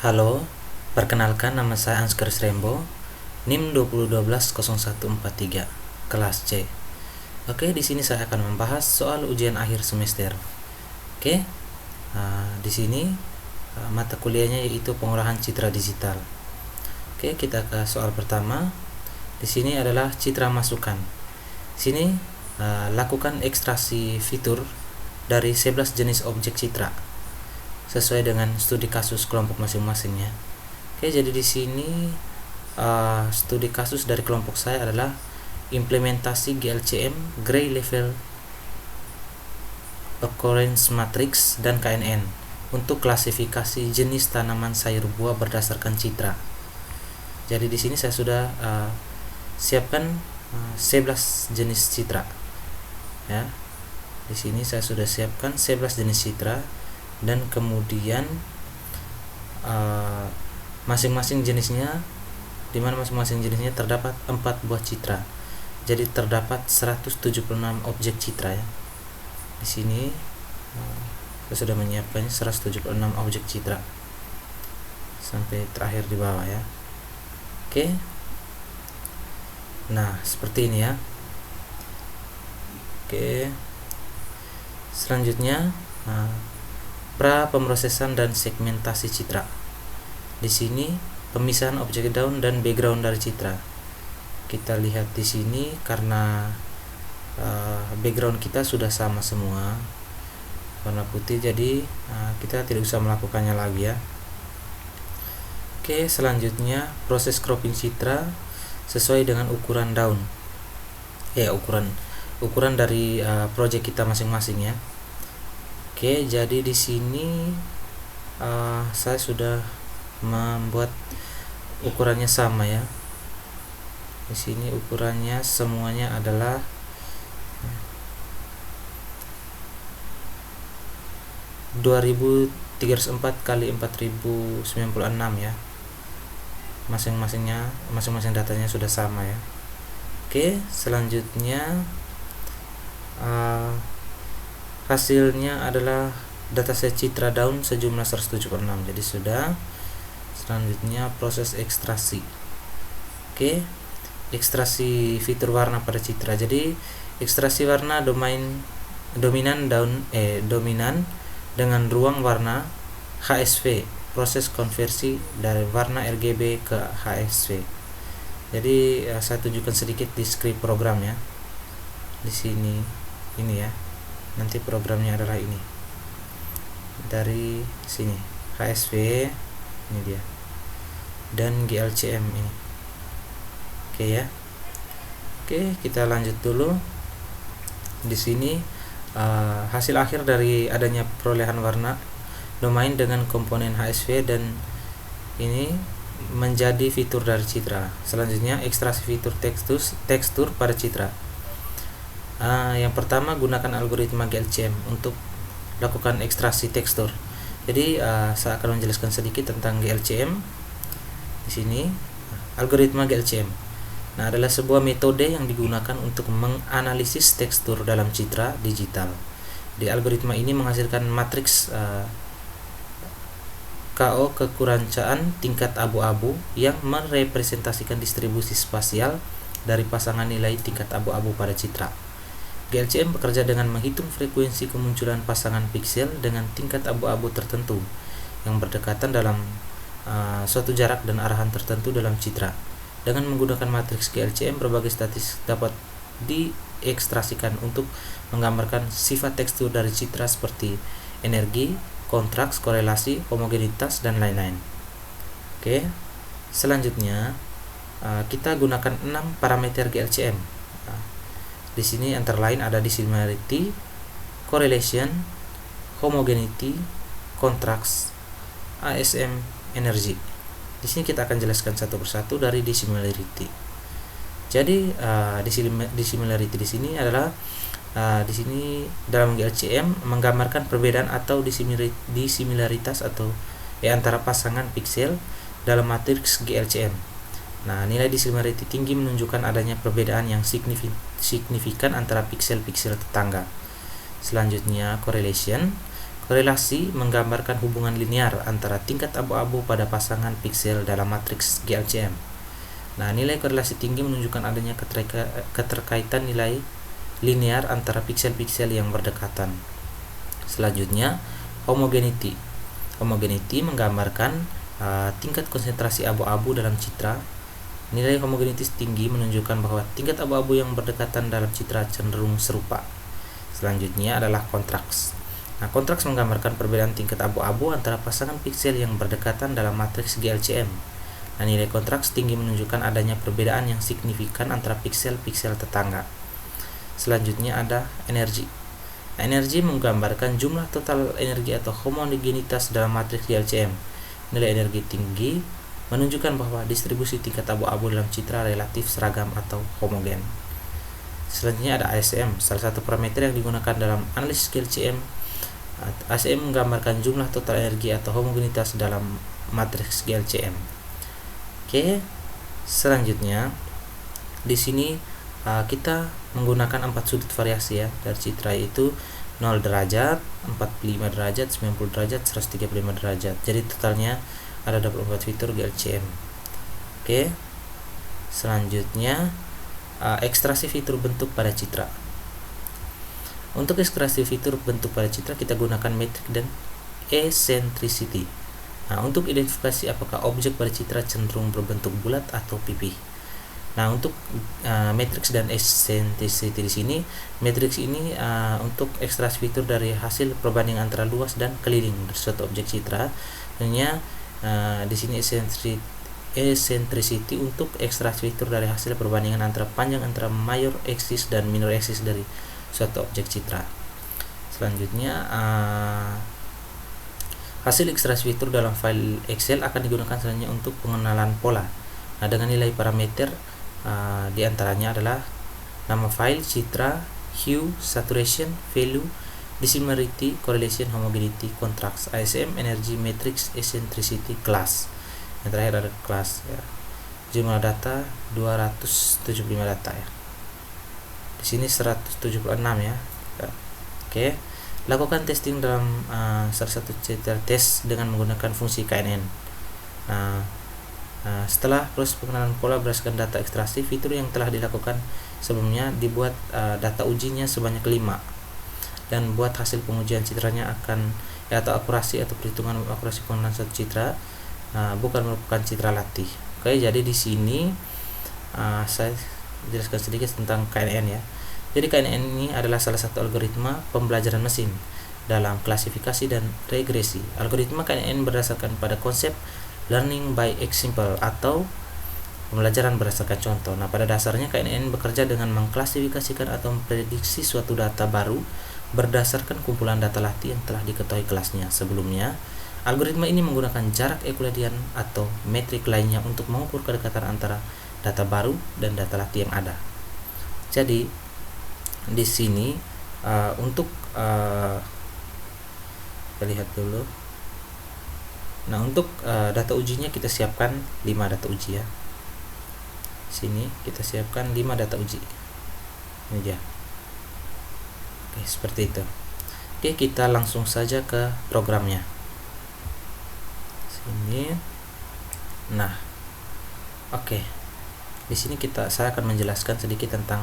Halo, perkenalkan nama saya Ansgar Srembo, NIM 20120143, kelas C. Oke, di sini saya akan membahas soal ujian akhir semester. Oke, di sini mata kuliahnya yaitu pengolahan citra digital. Oke, kita ke soal pertama. Di sini adalah citra masukan. Sini lakukan ekstraksi fitur dari 11 jenis objek citra sesuai dengan studi kasus kelompok masing-masingnya. Oke, jadi di sini studi kasus dari kelompok saya adalah implementasi GLCM, Gray Level Occurrence Matrix, dan KNN untuk klasifikasi jenis tanaman sayur buah berdasarkan citra. Jadi di sini saya sudah siapkan 11 jenis citra. Ya. Di sini saya sudah siapkan 11 jenis citra, dan kemudian masing-masing jenisnya, di mana masing-masing jenisnya terdapat 4 buah citra. Jadi terdapat 176 objek citra ya. Di sini saya sudah menyiapkan 176 objek citra sampai terakhir di bawah ya. Oke. Nah, seperti ini ya. Oke. Selanjutnya pra pemrosesan dan segmentasi citra. Di sini pemisahan objek daun dan background dari citra. Kita lihat di sini karena background kita sudah sama semua, warna putih, jadi kita tidak usah melakukannya lagi ya. Oke, selanjutnya proses cropping citra sesuai dengan ukuran daun. Ukuran dari project kita masing-masing ya. Oke, jadi di sini saya sudah membuat ukurannya sama ya. Di sini ukurannya semuanya adalah 2304 kali 4096 ya. Masing-masing datanya sudah sama ya. Oke, selanjutnya hasilnya adalah dataset citra daun sejumlah 176. Jadi sudah. Selanjutnya proses ekstraksi. Oke, ekstraksi fitur warna pada citra. Jadi ekstraksi warna dominan dengan ruang warna HSV, proses konversi dari warna RGB ke HSV. Jadi saya tunjukkan sedikit di skrip program ya. Di sini ini ya. Nanti programnya adalah ini. Dari sini HSV ini dia. Dan GLCM ini. Oke ya. Oke, kita lanjut dulu. Di sini hasil akhir dari adanya perolehan warna domain dengan komponen HSV, dan ini menjadi fitur dari citra. Selanjutnya ekstraksi fitur tekstur pada citra. Yang pertama, gunakan algoritma GLCM untuk lakukan ekstraksi tekstur. Jadi saya akan menjelaskan sedikit tentang GLCM. Di sini algoritma GLCM adalah sebuah metode yang digunakan untuk menganalisis tekstur dalam citra digital. Di algoritma ini menghasilkan matriks KO kekurancaan tingkat abu-abu yang merepresentasikan distribusi spasial dari pasangan nilai tingkat abu-abu pada citra. GLCM bekerja dengan menghitung frekuensi kemunculan pasangan piksel dengan tingkat abu-abu tertentu yang berdekatan dalam suatu jarak dan arahan tertentu dalam citra. Dengan menggunakan matriks GLCM, berbagai statistik dapat diekstrasikan untuk menggambarkan sifat tekstur dari citra seperti energi, kontras, korelasi, homogenitas, dan lain-lain. Oke, selanjutnya kita gunakan 6 parameter GLCM. Di sini antara lain ada dissimilarity, correlation, homogeneity, contrast, ASM, energy. Di sini kita akan jelaskan satu persatu dari dissimilarity. Jadi dissimilarity di sini adalah di sini dalam GLCM menggambarkan perbedaan atau dissimilaritas atau antara pasangan piksel dalam matriks GLCM. Nilai dissimilarity tinggi menunjukkan adanya perbedaan yang signifikan antara piksel-piksel tetangga. Selanjutnya correlation Korelasi menggambarkan hubungan linear antara tingkat abu-abu pada pasangan piksel dalam matriks GLCM. Nah, nilai korelasi tinggi menunjukkan adanya keterkaitan nilai linear antara piksel-piksel yang berdekatan. Selanjutnya, homogeneity. Homogeneity menggambarkan tingkat konsentrasi abu-abu dalam citra. Nilai homogeneitas tinggi menunjukkan bahwa tingkat abu-abu yang berdekatan dalam citra cenderung serupa. Selanjutnya adalah kontraks. Nah, kontraks menggambarkan perbedaan tingkat abu-abu antara pasangan piksel yang berdekatan dalam matriks GLCM. Nah, nilai kontraks tinggi menunjukkan adanya perbedaan yang signifikan antara piksel-piksel tetangga. Selanjutnya ada energi. Nah, energi menggambarkan jumlah total energi atau homogenitas dalam matriks GLCM. Nilai energi tinggi menunjukkan bahwa distribusi tingkat abu-abu dalam citra relatif seragam atau homogen. Selanjutnya ada ASM, salah satu parameter yang digunakan dalam analisis GLCM. ASM menggambarkan jumlah total energi atau homogenitas dalam matriks GLCM. Oke, selanjutnya di sini kita menggunakan 4 sudut variasi ya dari citra, yaitu 0 derajat, 45 derajat, 90 derajat, 135 derajat. Jadi totalnya ada 24 fitur GLCM. Oke, selanjutnya ekstraksi fitur bentuk pada citra. Untuk ekstraksi fitur bentuk pada citra kita gunakan metrik dan eccentricity. Nah, untuk identifikasi apakah objek pada citra cenderung berbentuk bulat atau pipih. Nah, untuk matriks dan eccentricity di sini, matriks ini untuk ekstraksi fitur dari hasil perbandingan antara luas dan keliling dari suatu objek citra. Tentunya di sini eccentricity untuk ekstraksi fitur dari hasil perbandingan antara panjang antara major axis dan minor axis dari suatu objek citra. Selanjutnya hasil ekstraksi fitur dalam file Excel akan digunakan selanjutnya untuk pengenalan pola. Nah, dengan nilai parameter diantaranya adalah nama file, citra, hue, saturation, value, dissimilarity, correlation, homogeneity, contrast, ASM, energy, matrix, eccentricity, class. Yang terakhir ada class ya. Jumlah data 275 data ya. Di sini 176 ya. Oke. Lakukan testing dalam salah satu citra tes dengan menggunakan fungsi KNN. Setelah proses pengenalan pola berdasarkan data ekstraksi, fitur yang telah dilakukan sebelumnya dibuat data ujinya sebanyak 5 dan buat hasil pengujian citranya akan atau akurasi atau perhitungan akurasi pengenalan satu citra bukan merupakan citra latih. Oke, jadi di sini saya jelaskan sedikit tentang KNN ya. Jadi KNN ini adalah salah satu algoritma pembelajaran mesin dalam klasifikasi dan regresi. Algoritma KNN berdasarkan pada konsep learning by example atau pembelajaran berdasarkan contoh. Nah, pada dasarnya KNN bekerja dengan mengklasifikasikan atau memprediksi suatu data baru berdasarkan kumpulan data latih yang telah diketahui kelasnya sebelumnya. Algoritma ini menggunakan jarak Euclidean atau metrik lainnya untuk mengukur kedekatan antara data baru dan data latih yang ada. Jadi di sini untuk kita lihat dulu. Nah, untuk data ujinya kita siapkan 5 data uji ya. Sini kita siapkan 5 data uji. Ini dia. Oke, seperti itu. Oke, kita langsung saja ke programnya. Sini. Nah, oke. Di sini saya akan menjelaskan sedikit tentang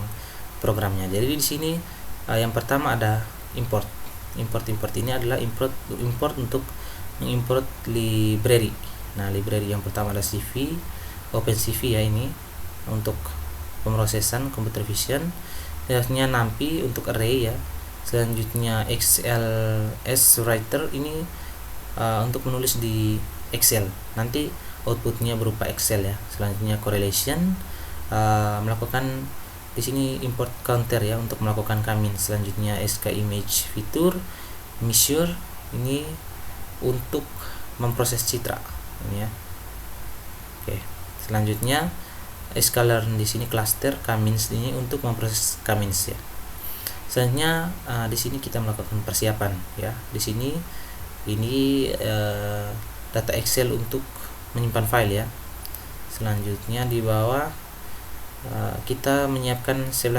programnya. Jadi di sini yang pertama ada import. Import ini adalah import untuk mengimport library. Nah, library yang pertama adalah CV, OpenCV ya, ini untuk pemrosesan computer vision. Selanjutnya NumPy untuk array ya. Selanjutnya XLS Writer ini untuk menulis di Excel. Nanti outputnya berupa Excel ya. Selanjutnya correlation melakukan di sini import counter ya untuk melakukan commit. Selanjutnya SK image fitur, measure ini untuk memproses citra ini ya. Oke, selanjutnya SKlearn di sini cluster commits ini untuk memproses commits ya. Selanjutnya di sini kita melakukan persiapan ya. Di sini ini data Excel untuk menyimpan file ya. Selanjutnya di bawah kita menyiapkan 11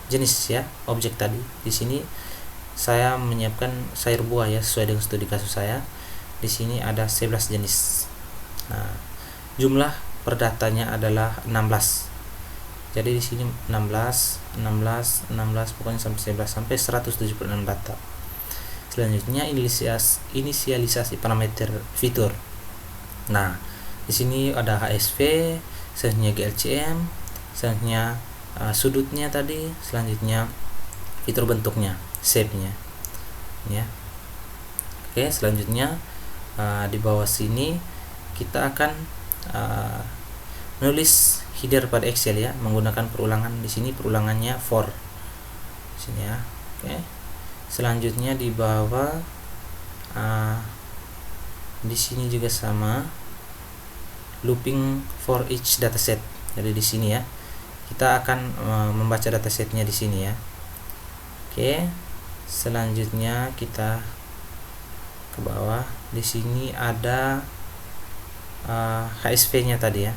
jenis ya objek tadi. Di sini saya menyiapkan sayur buah ya sesuai dengan studi kasus saya. Di sini ada 11 jenis. Nah, jumlah perdatanya adalah 16. Jadi di sini 16 pokoknya sampai 11 sampai 176 data. Selanjutnya inisialisasi parameter fitur. Nah, di sini ada HSV, selanjutnya GLCM, selanjutnya sudutnya tadi, selanjutnya fitur bentuknya, shape-nya. Ya. Oke, selanjutnya di bawah sini kita akan menulis header pada Excel ya, menggunakan perulangan. Di sini perulangannya for. Di sini ya. Oke. Selanjutnya di bawah di sini juga sama, looping for each dataset. Jadi di sini ya, kita akan membaca datasetnya di sini ya. Oke. Selanjutnya kita ke bawah. Di sini ada HSV-nya tadi ya.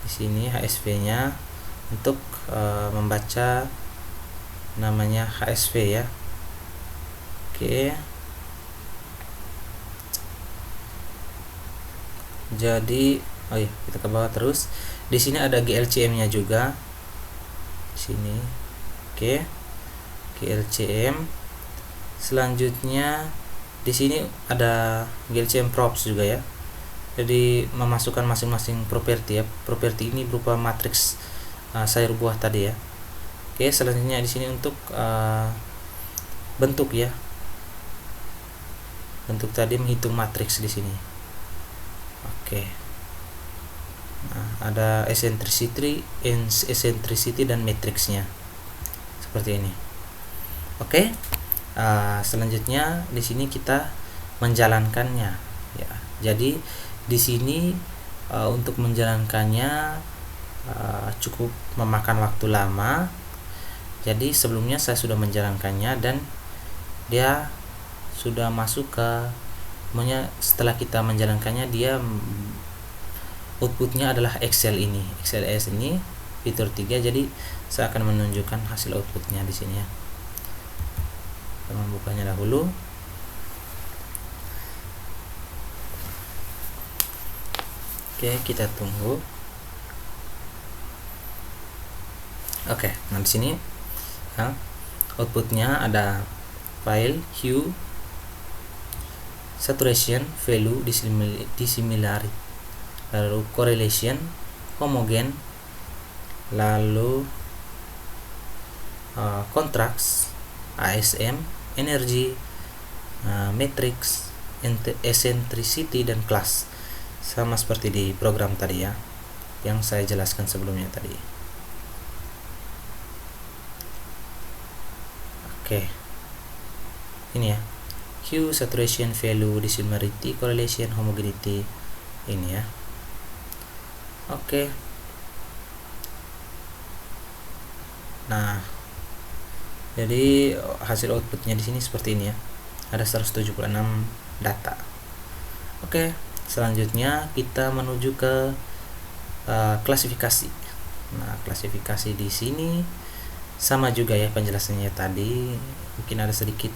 Di sini HSV-nya untuk membaca namanya HSV ya. Oke. Jadi kita ke bawah terus. Di sini ada GLCM-nya juga. Di sini. Oke. GLCM. Selanjutnya di sini ada GLCM props juga ya. Jadi memasukkan masing-masing properti ya. Properti ini berupa matriks sayur buah tadi ya. Oke, selanjutnya di sini untuk bentuk ya. Bentuk tadi menghitung matriks di sini. Oke. Nah, ada eccentricity dan matriksnya. Seperti ini. Oke. Selanjutnya di sini kita menjalankannya ya. Jadi di sini untuk menjalankannya cukup memakan waktu lama. Jadi sebelumnya saya sudah menjalankannya dan dia sudah masuk ke setelah kita menjalankannya, dia outputnya adalah Excel ini, XLS ini fitur 3. Jadi saya akan menunjukkan hasil outputnya di sini ya. Kita membukanya dahulu. Oke, kita tunggu. Oke, nah di sini ya, outputnya ada file hue, saturation, value, dissimilarity, lalu correlation, homogen, lalu contrast, ASM, energy, matrix, eccentricity, dan class. Sama seperti di program tadi ya, yang saya jelaskan sebelumnya tadi. Oke, ini ya, hue, saturation, value, dissimilarity, correlation, homogeneity, ini ya. Oke. Nah, jadi hasil outputnya di sini seperti ini ya, ada 176 data. Oke, selanjutnya kita menuju ke klasifikasi. Nah, klasifikasi di sini sama juga ya penjelasannya tadi, mungkin ada sedikit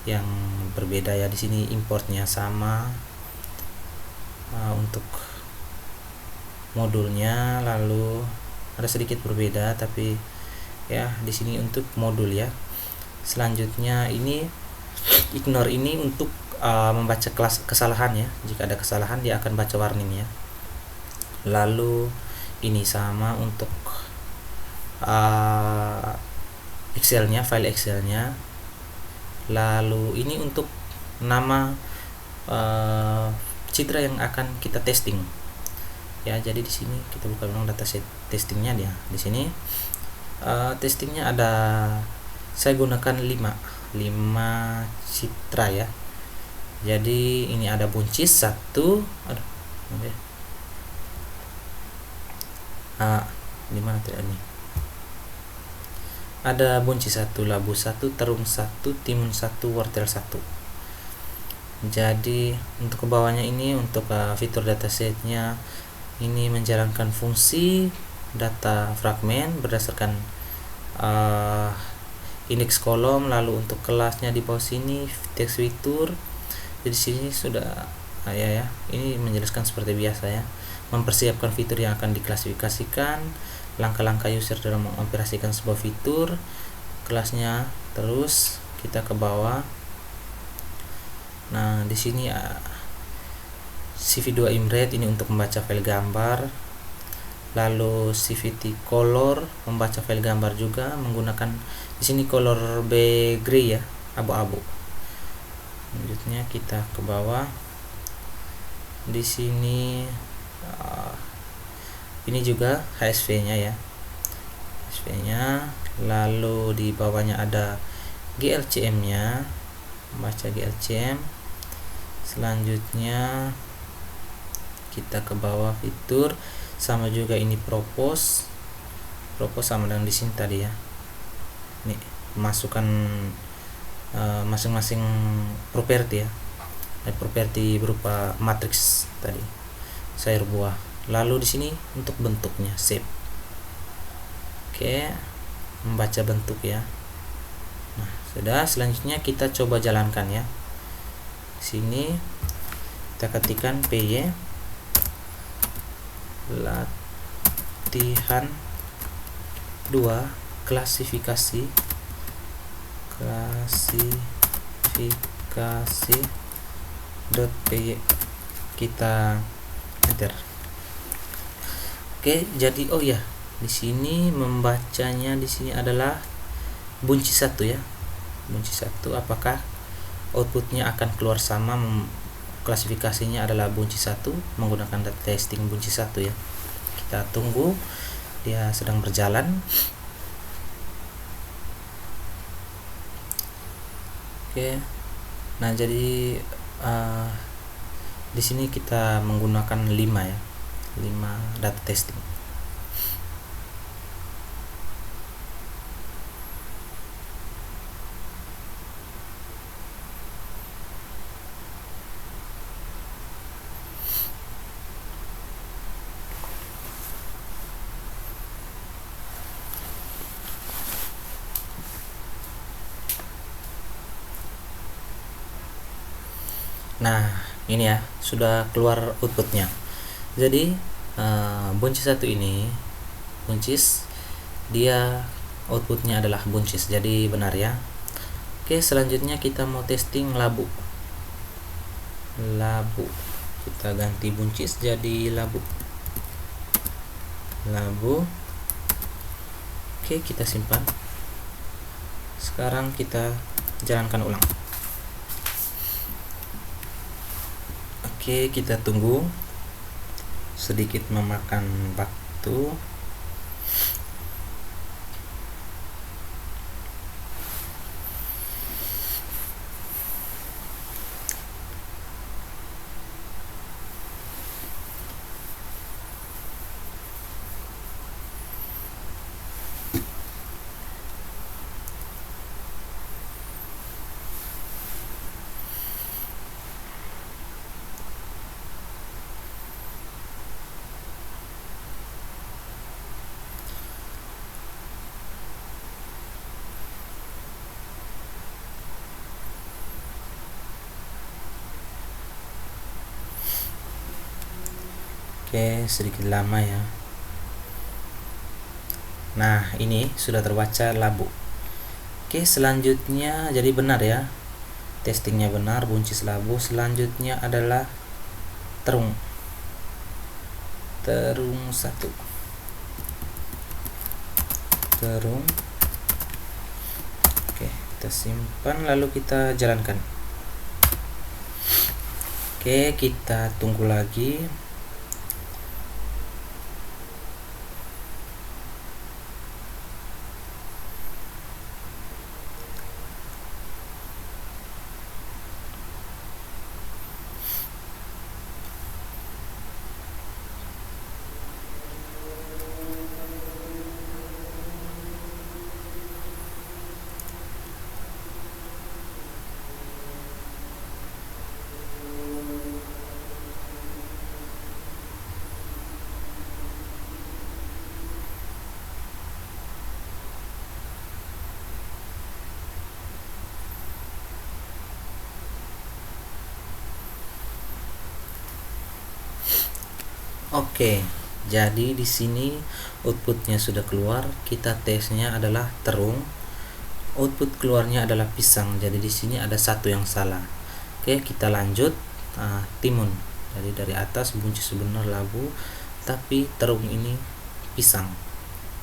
yang berbeda ya. Di sini importnya sama untuk modulnya, lalu ada sedikit berbeda tapi ya di sini untuk modul ya. Selanjutnya ini ignore ini untuk membaca kesalahan ya. Jika ada kesalahan dia akan baca warning ya. Lalu ini sama untuk Excelnya, file Excelnya. Lalu ini untuk nama citra yang akan kita testing ya. Jadi di sini kita buka ulang dataset testingnya dia. Di sini testingnya ada, saya gunakan 5 citra ya. Jadi ini ada buncis 1, di mana tidak ini? Ada buncis 1, labu 1, terung 1, timun 1, wortel 1. Jadi untuk ke bawahnya ini untuk fitur datasetnya ini menjalankan fungsi data fragmen berdasarkan indeks kolom, lalu untuk kelasnya di bawah sini text fitur. Jadi sini sudah ya, ini menjelaskan seperti biasa ya, mempersiapkan fitur yang akan diklasifikasikan, langkah-langkah user dalam mengoperasikan sebuah fitur, kelasnya. Terus kita ke bawah. Nah, di sini CV2 Imret ini untuk membaca file gambar, lalu CVT Color membaca file gambar juga menggunakan di sini color gray ya, abu-abu. Selanjutnya kita ke bawah. Di sini ini juga HSV-nya ya, HSV-nya. Lalu di bawahnya ada GLCM-nya, membaca GLCM. Selanjutnya kita ke bawah fitur, sama juga ini propose sama dengan di sini tadi ya. Ini masukkan masing-masing properti ya, properti berupa matriks tadi, sayur buah. Lalu di sini untuk bentuknya shape. Oke, membaca bentuk ya. Nah, sudah. Selanjutnya kita coba jalankan ya. Sini kita ketikkan PY latihan 2 klasifikasi .py, kita enter. Oke, jadi di sini membacanya di sini adalah bunci 1 ya. Bunci 1, apakah outputnya akan keluar sama? Klasifikasinya adalah bunci 1 menggunakan data testing bunci 1 ya. Kita tunggu, dia sedang berjalan. Oke. Nah, jadi di sini kita menggunakan 5 ya. 5 data testing. Nah, ini ya, sudah keluar outputnya. Jadi buncis 1 ini, buncis, dia outputnya adalah buncis, jadi benar ya. Oke, selanjutnya kita mau testing labu. Kita ganti buncis jadi labu. Oke, kita simpan. Sekarang kita jalankan ulang. Oke, kita tunggu, sedikit memakan waktu. Oke, sedikit lama ya. Nah, ini sudah terbaca labu. Oke, selanjutnya jadi benar ya, testingnya benar, buncis labu. Selanjutnya adalah terung 1. Oke, kita simpan lalu kita jalankan. Oke, kita tunggu lagi. Oke, jadi di sini outputnya sudah keluar. Kita tesnya adalah terung. Output keluarnya adalah pisang. Jadi di sini ada satu yang salah. Oke, kita lanjut. Timun. Jadi dari atas bunci sebenar labu, tapi terung ini pisang.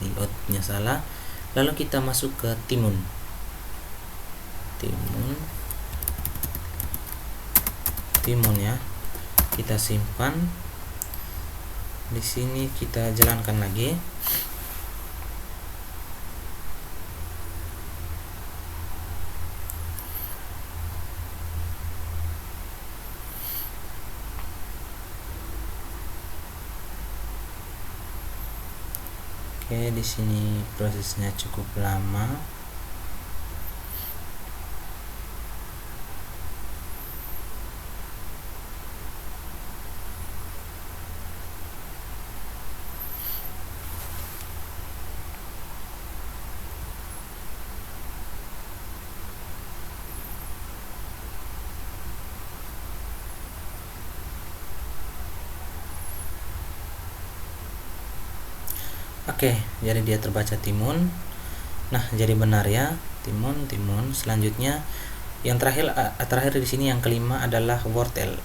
Di outputnya salah. Lalu kita masuk ke timun. Timun ya. Kita simpan. Di sini kita jalankan lagi. Oke, di sini prosesnya cukup lama. Oke, jadi dia terbaca timun. Nah, jadi benar ya, timun. Selanjutnya yang terakhir di sini yang kelima adalah wortel.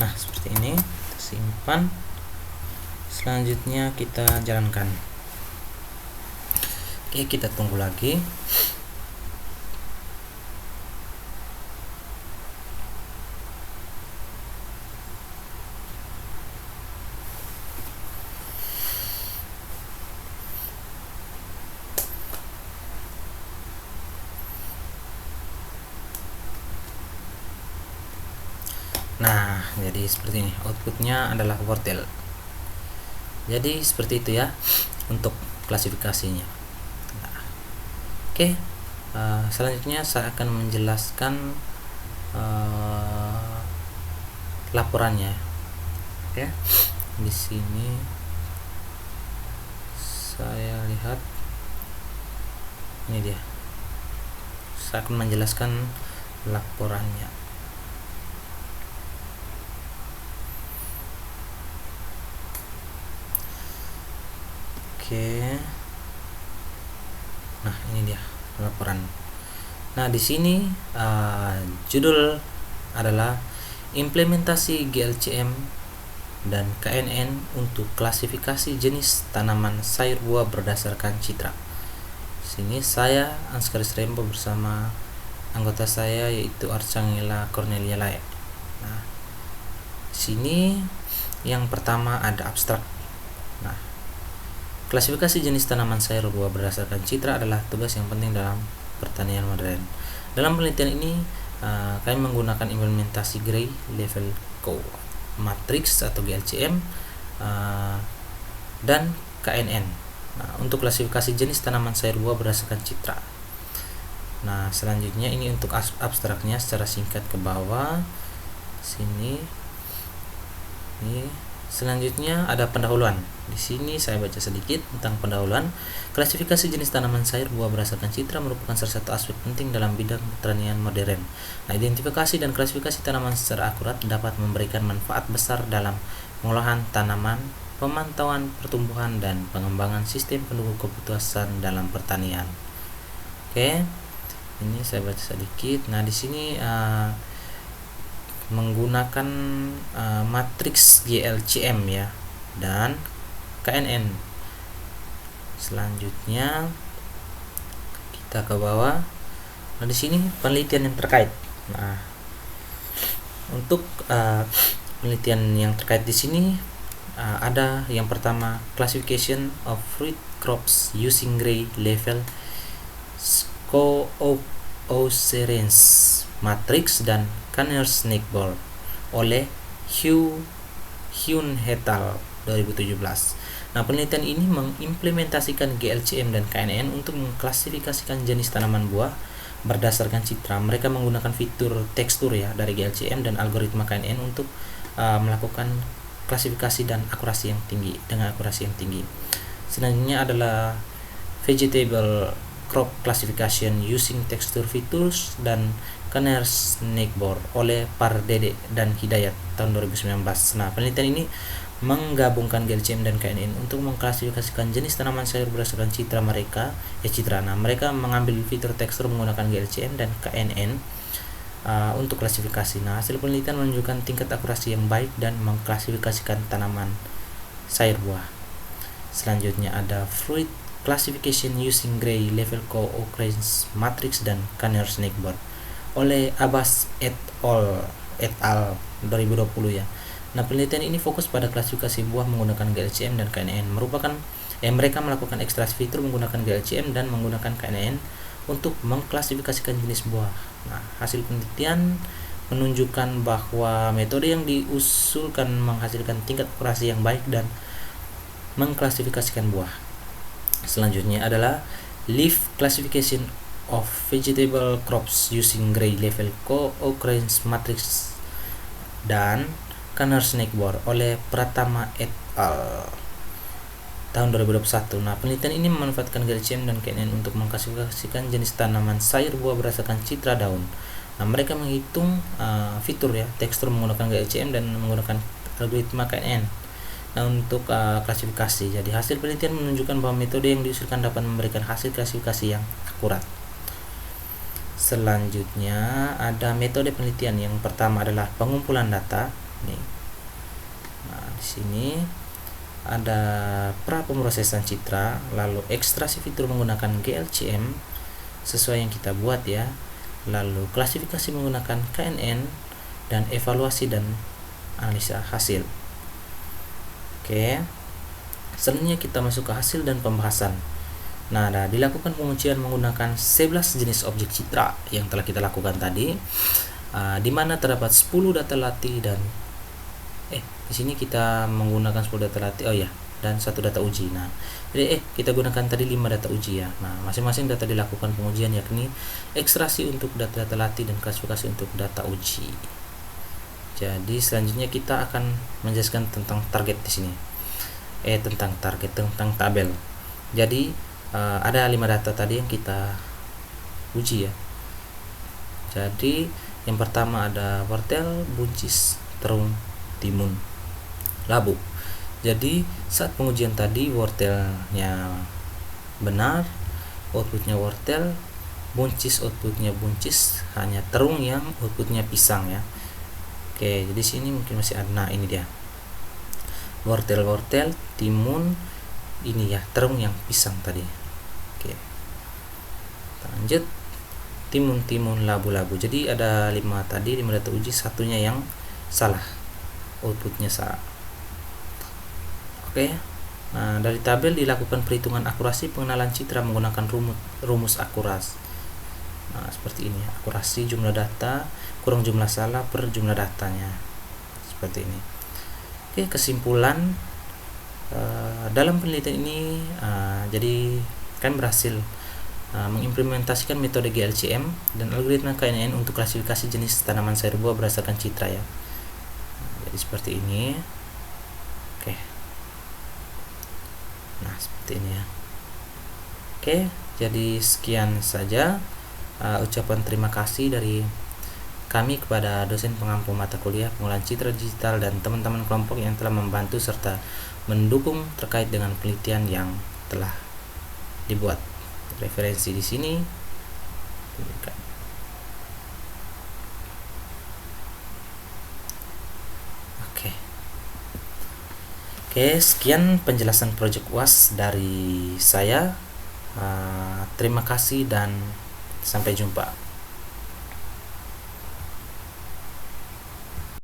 Nah, seperti ini. Kita simpan. Selanjutnya kita jalankan. Oke, kita tunggu lagi. Nah, jadi seperti ini. Outputnya adalah wortel. Jadi seperti itu ya untuk klasifikasinya. Nah, oke, selanjutnya saya akan menjelaskan laporannya. Oke, di sini saya lihat ini dia. Saya akan menjelaskan laporannya. Oke. Nah, ini dia laporan. Nah, di sini judul adalah implementasi GLCM dan KNN untuk klasifikasi jenis tanaman sayur buah berdasarkan citra. Sini saya Anskaris Rembo bersama anggota saya yaitu Arcangela Cornelia Lae. Nah, sini yang pertama ada abstrak. Nah, klasifikasi jenis tanaman sayur buah berdasarkan citra adalah tugas yang penting dalam pertanian modern. Dalam penelitian ini, kami menggunakan implementasi Gray Level Co Matrix atau GLCM dan KNN. Nah, untuk klasifikasi jenis tanaman sayur buah berdasarkan citra. Nah, selanjutnya ini untuk abstraknya secara singkat ke bawah. Sini. Ini selanjutnya ada pendahuluan. Di sini saya baca sedikit tentang pendahuluan. Klasifikasi jenis tanaman sayur buah berdasarkan citra merupakan salah satu aspek penting dalam bidang pertanian modern. Nah, identifikasi dan klasifikasi tanaman secara akurat dapat memberikan manfaat besar dalam pengolahan tanaman, pemantauan pertumbuhan dan pengembangan sistem pendukung keputusan dalam pertanian. Oke. Ini saya baca sedikit. Nah, di sini menggunakan matriks GLCM ya dan KNN. Selanjutnya kita ke bawah. Nah, di sini penelitian yang terkait. Nah, untuk penelitian yang terkait di sini ada yang pertama classification of fruit crops using Gray Level Co-occurrence matrix dan Kanner Snake Ball oleh Hyun et al. 2017. Nah, penelitian ini mengimplementasikan GLCM dan KNN untuk mengklasifikasikan jenis tanaman buah berdasarkan citra. Mereka menggunakan fitur tekstur ya dari GLCM dan algoritma KNN untuk melakukan klasifikasi dan akurasi yang tinggi dengan akurasi yang tinggi. Selanjutnya adalah vegetable Crop Classification Using Texture Features dan Kanner Snakeboard oleh Pardede dan Hidayat tahun 2019. Nah, penelitian ini menggabungkan GLCM dan KNN untuk mengklasifikasikan jenis tanaman sayur berdasarkan citra mereka. Nah, mereka mengambil fitur tekstur menggunakan GLCM dan KNN untuk klasifikasi. Nah, hasil penelitian menunjukkan tingkat akurasi yang baik dan mengklasifikasikan tanaman sayur buah. Selanjutnya ada Fruit Classification Using Gray Level Co-Occurrence Matrix dan Kanner Snakeboard oleh Abbas et al. 2020 ya. Nah, penelitian ini fokus pada klasifikasi buah menggunakan GLCM dan KNN. Mereka melakukan ekstraksi fitur menggunakan GLCM dan menggunakan KNN untuk mengklasifikasikan jenis buah. Nah, hasil penelitian menunjukkan bahwa metode yang diusulkan menghasilkan tingkat akurasi yang baik dan mengklasifikasikan buah. Selanjutnya adalah Leaf Classification of Vegetable Crops Using Gray Level Co-Occurrence Matrix dan Kanner Snakeboard oleh Pratama et al. Tahun 2021. Nah, penelitian ini memanfaatkan GLCM dan KNN untuk mengklasifikasikan jenis tanaman sayur buah berdasarkan citra daun. Nah, mereka menghitung fitur ya tekstur menggunakan GLCM dan menggunakan algoritma KNN. Nah, untuk klasifikasi. Jadi hasil penelitian menunjukkan bahwa metode yang diusulkan dapat memberikan hasil klasifikasi yang akurat. Selanjutnya ada metode penelitian. Yang pertama adalah pengumpulan data. Nih. Nah, di sini ada pra pemrosesan citra, lalu ekstraksi fitur menggunakan GLCM sesuai yang kita buat ya, lalu klasifikasi menggunakan KNN dan evaluasi dan analisa hasil. Oke. Selanjutnya kita masuk ke hasil dan pembahasan. Nah, dilakukan pengujian menggunakan 11 jenis objek citra yang telah kita lakukan tadi, di mana terdapat 10 data latih dan di sini kita menggunakan 10 data latih dan 1 data uji. Nah, jadi kita gunakan tadi 5 data uji ya. Nah, masing-masing data dilakukan pengujian yakni ekstraksi untuk data-data latih dan klasifikasi untuk data uji. Jadi selanjutnya kita akan menjelaskan tentang target di sini. Tentang tabel. Jadi ada 5 data tadi yang kita uji ya. Jadi yang pertama ada wortel, buncis, terung, timun, labu. Jadi saat pengujian tadi wortelnya benar, outputnya wortel, buncis outputnya buncis, hanya terung yang outputnya pisang ya. Oke, jadi sini mungkin masih ada. Nah, ini dia. Wortel, timun, ini ya, terung yang pisang tadi. Oke. Lanjut. Timun, labu. Jadi ada 5 tadi, 5 data uji, satunya yang salah. Outputnya salah. Oke. Nah, dari tabel dilakukan perhitungan akurasi pengenalan citra menggunakan rumus akurasi. Nah, seperti ini, akurasi jumlah data kurang jumlah salah per jumlah datanya, seperti ini. Oke, kesimpulan dalam penelitian ini jadi kan berhasil mengimplementasikan metode GLCM dan algoritma KNN untuk klasifikasi jenis tanaman sayur buah berdasarkan citra ya. Jadi seperti ini. Oke. Nah, seperti ini ya. Oke, jadi sekian saja ucapan terima kasih dari kami kepada dosen pengampu mata kuliah pengolahan citra digital dan teman-teman kelompok yang telah membantu serta mendukung terkait dengan penelitian yang telah dibuat. Referensi di sini. Oke, sekian penjelasan proyek UAS dari saya. Terima kasih dan sampai jumpa.